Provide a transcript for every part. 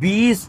20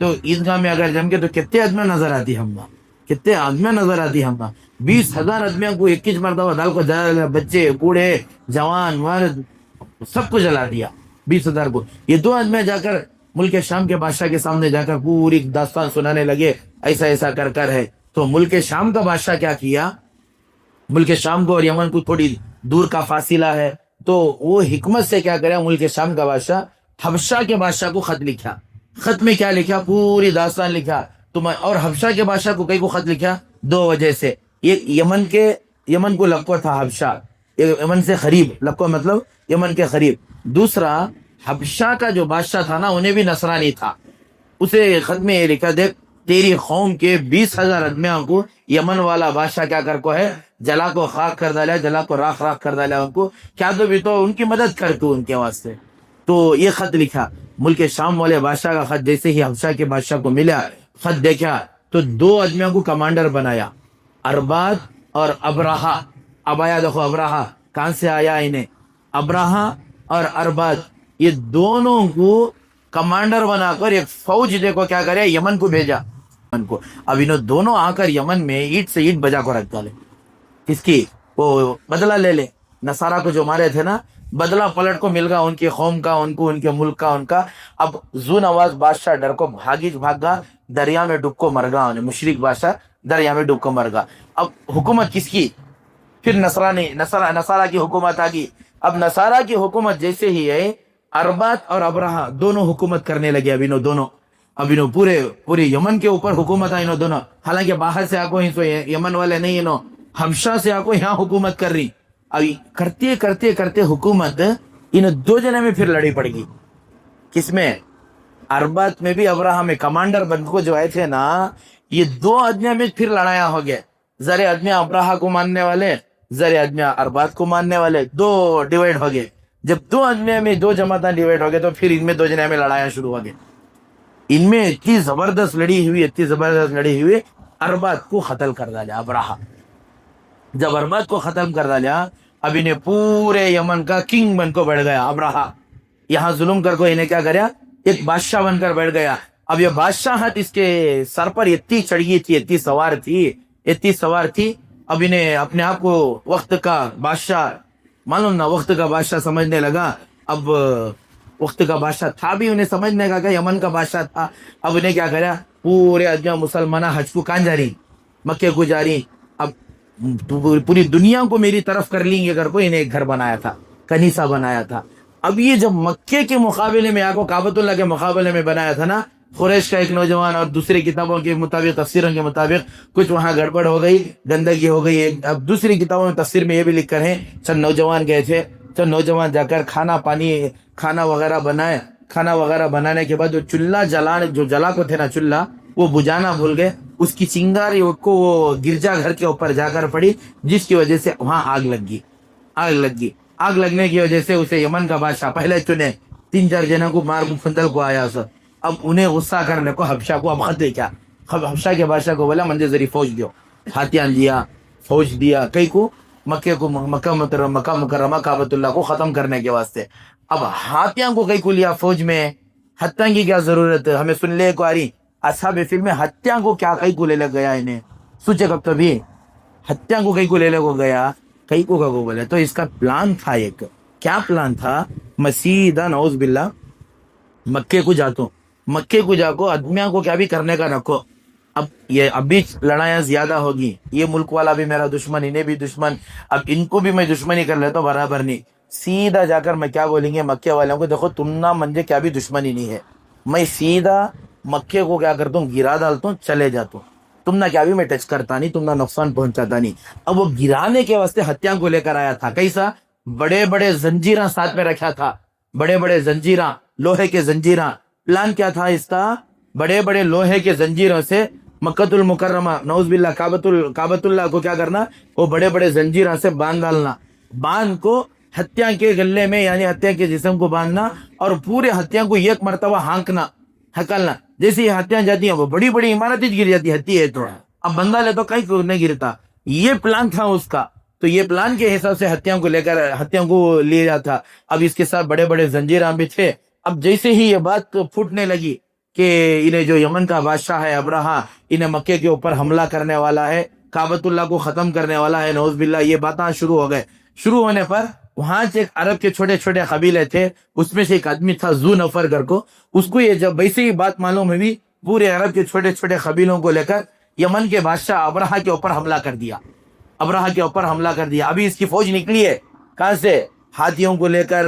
تو عیدگاہ میں اگر جم کے تو کتنے آدمیاں نظر آتی ہم کتنے آدمیاں نظر آتی ہم 20,000 آدمیوں کو ایک ہی مرتبہ دال کو جلا، بچے بوڑھے جوان مرد سب کو جلا دیا 20,000 کو. یہ 2 آدمیاں جا کر ملک شام کے بادشاہ کے سامنے جا کر پوری داستان سنانے لگے، ایسا ایسا کر ہے. تو ملک شام کا بادشاہ کیا کیا، ملک شام کو اور یمن کو تھوڑی دور کا فاصلہ ہے، تو وہ حکمت سے کیا کرے، ملک شام کا بادشاہ حبشہ کے بادشاہ کو خط لکھا. خط میں کیا لکھا، پوری داستان لکھا. اور حبشہ کے بادشاہ کو کئی کو خط لکھا 2 وجہ سے. ایک یمن کو لقب تھا حبشہ، یمن سے قریب، لقب مطلب یمن کے قریب. دوسرا حبشہ کا جو بادشاہ تھا نا، انہیں بھی نصرانی تھا. اسے خط میں یہ لکھا، دیکھ تیری قوم کے 20,000 آدمیوں کو یمن والا بادشاہ کیا کر کو ہے، جلا کو خاک کر ڈالا، جلا کو راکھ کر ڈالا. ان کو کیا تو بھی تو ان کی مدد کر تو ان کے واسطے. تو یہ خط لکھا ملک شام والے بادشاہ کا خط. جیسے ہی حبشہ کے بادشاہ کو ملا خط دیکھا تو 2 آدمیوں کو کمانڈر بنایا، ارباد اور ابراہا. اب آیا دیکھو ابراہا کہاں سے آیا، انہیں ابراہا اور ارباد یہ دونوں کو کمانڈر بنا کر ایک فوج دیکھو کیا کرے، یمن کو بھیجا. یمن کو اب انہوں دونوں آ کر یمن میں اینٹ سے اینٹ بجا کو رکھ ڈالے. کس کی، وہ بدلہ لے لے، نصارہ کو جو مارے تھے نا، بدلہ پلٹ کو مل گا ان کی قوم کا، ان کو ان کے ملک کا، ان کا. اب ذو نواز بادشاہ ڈر کو بھاگا، دریا میں ڈوب کو مر گا. مشرک بادشاہ دریا میں ڈوب کو مر گا. اب حکومت کس کی، پھر نصارہ کی حکومت آ گئی. اب نصارہ کی حکومت جیسے ہی ہے، اربات اور ابراہا دونوں حکومت کرنے لگے. اب انہوں پورے یمن کے اوپر حکومت ہے انہوں دونوں. حالانکہ باہر سے آکو یمن والے نہیں، انہوں حبشہ سے آکو یہاں حکومت کر رہی. ابھی کرتے حکومت ان 2 جنے میں پھر لڑی پڑ گئی. کس میں، اربات میں بھی ابراہا میں کمانڈر بن کو جو آئے تھے نا، یہ 2 آدمیاں میں پھر لڑایا ہو گیا. ذرے آدمیاں ابراہا کو ماننے والے، ذرے آدمیاں اربات کو ماننے والے، 2 ڈیوائڈ ہو گئے. جب 2 آدمیاں میں 2 جماعتیں ڈیوائڈ ہو گئے تو پھر ان میں 2 جنے میں لڑایا شروع ہو گئے. ان میں اتنی زبردست لڑی ہوئی اربات کو قتل کر ڈالا ابراہا. جب اربات کو ختم کر ڈالا، اب انہیں پورے یمن کا کنگ بن کو بیٹھ گیا ابراہا. یہاں ظلم کر کو انہیں کیا کریا، ایک بادشاہ بن کر بیٹھ گیا. اب یہ بادشاہت اس کے سر پر اتنی چڑھی تھی، اتنی سوار تھی. اب انہیں اپنے آپ کو وقت کا بادشاہ معلوم نہ، وقت کا بادشاہ سمجھنے لگا. اب وقت کا بادشاہ تھا بھی انہیں سمجھنے کا کہ یمن کا بادشاہ تھا. اب انہیں کیا کریا، پورے آدمیاں مسلمانہ حج کو کہاں جا رہی، مکے کو جا رہی. اب پوری دنیا کو میری طرف کر لیں گے کر کو انہیں ایک گھر بنایا تھا، کنیسہ بنایا تھا. اب یہ جب مکے کے مقابلے میں آکو کعبۃ اللہ کے مقابلے میں بنایا تھا نا، قریش کا ایک نوجوان اور دوسری کتابوں کے مطابق، تفسیروں کے مطابق کچھ وہاں گڑبڑ ہو گئی، گندگی ہو گئی. اب دوسری کتابوں میں تفسیر میں یہ بھی لکھ کر ہیں چند نوجوان گئے تھے، چند نوجوان جا کر کھانا وغیرہ بنانے کے بعد جو جلا کو تھے نا چولہا، وہ بجانا بھول گئے. اس کی چنگاری کو وہ گرجا گھر کے اوپر جا کر پڑی، جس کی وجہ سے وہاں آگ لگ گئی. آگ لگنے کی وجہ سے اسے یمن کا بادشاہ پہلے چنے 3-4 جنوں کو مار پھندل کو آیا سر. اب انہیں غصہ کرنے کو حبشہ کو اب خط کیا، حبشہ کے بادشاہ کو بولا منجے ذریعے فوج دیو، ہاتھیاں دیا، فوج دیا کئی کو مکہ مکرمہ کعبۃ اللہ کو ختم کرنے کے واسطے. اب ہاتھیاں کو کئی کو لیا فوج میں، ہتھیاں کی کیا ضرورت ہے، ہمیں سن لے کو آ رہی اصحاب فیل میں ہتھیاں کو کیا کئی کو لے لے گیا. انہیں سوچے کب کبھی ہتھیاں کو کئی کو لے لے کو گیا، کئی کو کا کو بولے. تو اس کا پلان تھا، ایک کیا پلان تھا، مسیدہ نعوذ باللہ مکے کو جا کو آدمیاں کو کیا بھی کرنے کا رکھو. اب یہ ابھی لڑائیاں زیادہ ہوگی، یہ ملک والا بھی میرا دشمن، انہیں بھی دشمن، اب ان کو بھی میں دشمنی کر لیتا ہوں برابر نہیں. سیدھا جا کر میں کیا بولیں گے مکے والوں کو، دیکھو تم نہ منجے کیا بھی دشمنی نہیں ہے، میں سیدھا مکے کو کیا کرتا ہوں، گرا ڈالتا ہوں، چلے جاتا ہوں. تم نہ کیا بھی میں ٹچ کرتا نہیں، تم نہ نقصان پہنچاتا نہیں. اب وہ گرانے کے واسطے ہتھیاں کو لے کر آیا تھا. کیسا، بڑے زنجیراں ساتھ میں رکھا تھا، بڑے زنجیراں، لوہے کے زنجیراں. پلان کیا تھا اس کا، بڑے لوہے کے زنجیروں سے مکۃ المکرمہ نعوذ باللہ کعبۃ اللہ کو کیا کرنا، وہ بڑے زنجیروں سے باندھ ڈالنا. باندھ کو ہتھیاں کے گلے میں، یعنی ہتھیاں کے جسم کو باندھنا، اور پورے ہتھیاں کو ایک مرتبہ ہکلنا. جیسے یہ ہتھیاں جاتی ہیں وہ بڑی عمارتیں گر جاتی، ہتھی ہے تو اب بندہ لے تو کہیں کو نہیں گرتا. یہ پلان تھا اس کا. تو یہ پلان کے حساب سے ہتھیاں کو لے جاتا. اب اس کے ساتھ بڑے زنجیراں بھی تھے. اب جیسے ہی یہ بات پھوٹنے لگی کہ انہیں جو یمن کا بادشاہ ہے ابرہا انہیں مکے کے اوپر حملہ کرنے والا ہے، کعبۃ اللہ کو ختم کرنے والا ہے، نعوذ باللہ، یہ باتیں شروع ہو گئے۔ شروع ہونے پر وہاں سے ایک عرب کے چھوٹے چھوٹے قبیلے تھے، اس میں سے ایک آدمی تھا ذو نفر کر کو، اس کو یہ جب ویسے ہی بات معلوم ہوئی، پورے عرب کے چھوٹے چھوٹے قبیلوں کو لے کر یمن کے بادشاہ ابرہا کے اوپر حملہ کر دیا، ابرہا کے اوپر حملہ کر دیا۔ ابھی اس کی فوج نکلی ہے کہاں سے؟ ہاتھیوں کو لے کر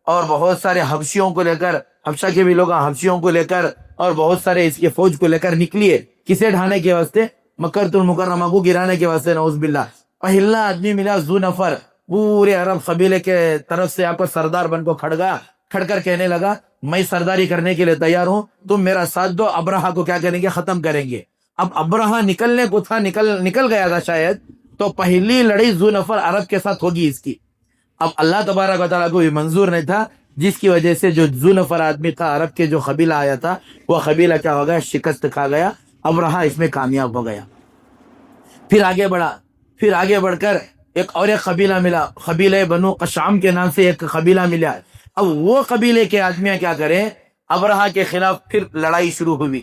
اور بہت سارے حبشیوں کو لے کر، حبشہ کے بھی لوگ حبشیوں کو لے کر اور بہت سارے اس کے فوج کو لے کر نکلی ہے، کسے ڈھانے کے واسطے؟ مکۃ المکرمہ کو گرانے کے واسطے، نعوذ باللہ۔ پہلا آدمی ملا ذو نفر، پورے عرب قبیلے کے طرف سے آپ کو سردار بن کو کھڑ کر کہنے لگا میں سرداری کرنے کے لیے تیار ہوں، تم میرا ساتھ دو، ابرہا کو کیا کریں گے؟ ختم کریں گے۔ اب ابرہا نکلنے کو تھا، نکل گیا تھا شاید، تو پہلی لڑائی ذو نفر عرب کے ساتھ ہوگی اس کی۔ اب اللہ تبارک و تعالیٰ کو یہ منظور نہیں تھا، جس کی وجہ سے جو ذو نفر آدمی تھا عرب کے جو قبیلہ آیا تھا، وہ قبیلہ کیا ہو گیا؟ شکست کھا گیا، ابرہا اس میں کامیاب ہو گیا۔ پھر آگے بڑھا، پھر آگے بڑھ کر ایک قبیلہ ملا، قبیلہ بنو قشعم کے نام سے ایک قبیلہ ملا۔ اب وہ قبیلے کے آدمیاں کیا کریں؟ ابرہا کے خلاف پھر لڑائی شروع ہوئی۔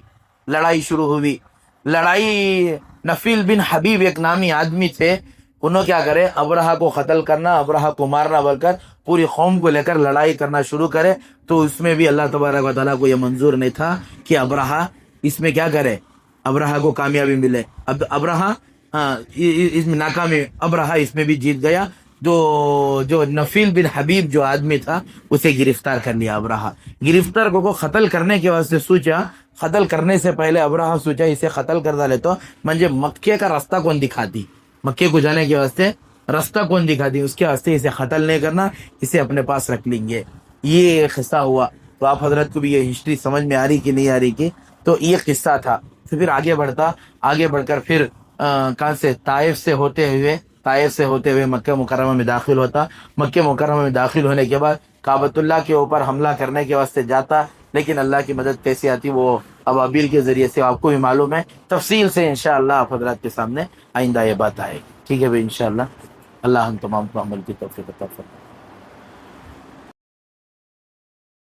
لڑائی نفیل بن حبیب ایک نامی آدمی تھے، انہوں کیا کرے؟ ابرہا کو قتل کرنا، ابرہا کو مارنا بول کر پوری قوم کو لے کر لڑائی کرنا شروع کرے۔ تو اس میں بھی اللہ تبارک و تعالیٰ کو یہ منظور نہیں تھا کہ ابرہا اس میں کیا کرے، ابرہا کو کامیابی ملے۔ اب ابرہا اس میں ناکامی، ابرہا اس میں بھی جیت گیا۔ جو نفیل بن حبیب جو آدمی تھا اسے گرفتار کر لیا ابرہا۔ گرفتار کو قتل کرنے کے واسطے سوچا، قتل کرنے سے پہلے ابرہا سوچا اسے قتل کر ڈالے تو مجھے مکے کا راستہ کون دکھاتی، مکے کو جانے کے واسطے راستہ کون دکھاتی، اس کے واسطے اسے قتل نہیں کرنا، اسے اپنے پاس رکھ لیں گے۔ یہ قصہ ہوا۔ تو آپ حضرت کو بھی یہ ہسٹری سمجھ میں آ رہی کہ نہیں آ رہی؟ کہ تو یہ قصہ تھا۔ پھر آگے بڑھ کر پھر کہاں سے؟ طائف سے ہوتے ہوئے مکہ مکرمہ میں داخل ہوتا۔ مکہ مکرمہ میں داخل ہونے کے بعد کعبۃ اللہ کے اوپر حملہ کرنے کے واسطے جاتا، لیکن اللہ کی مدد کیسے آتی وہ ابابیل کے ذریعے سے آپ کو بھی معلوم ہے۔ تفصیل سے انشاءاللہ آپ حضرات کے سامنے آئندہ یہ بات آئے گی، ٹھیک ہے بھائی؟ انشاءاللہ اللہ ہم تمام کو عمل کی توفیق عطا فرمائے۔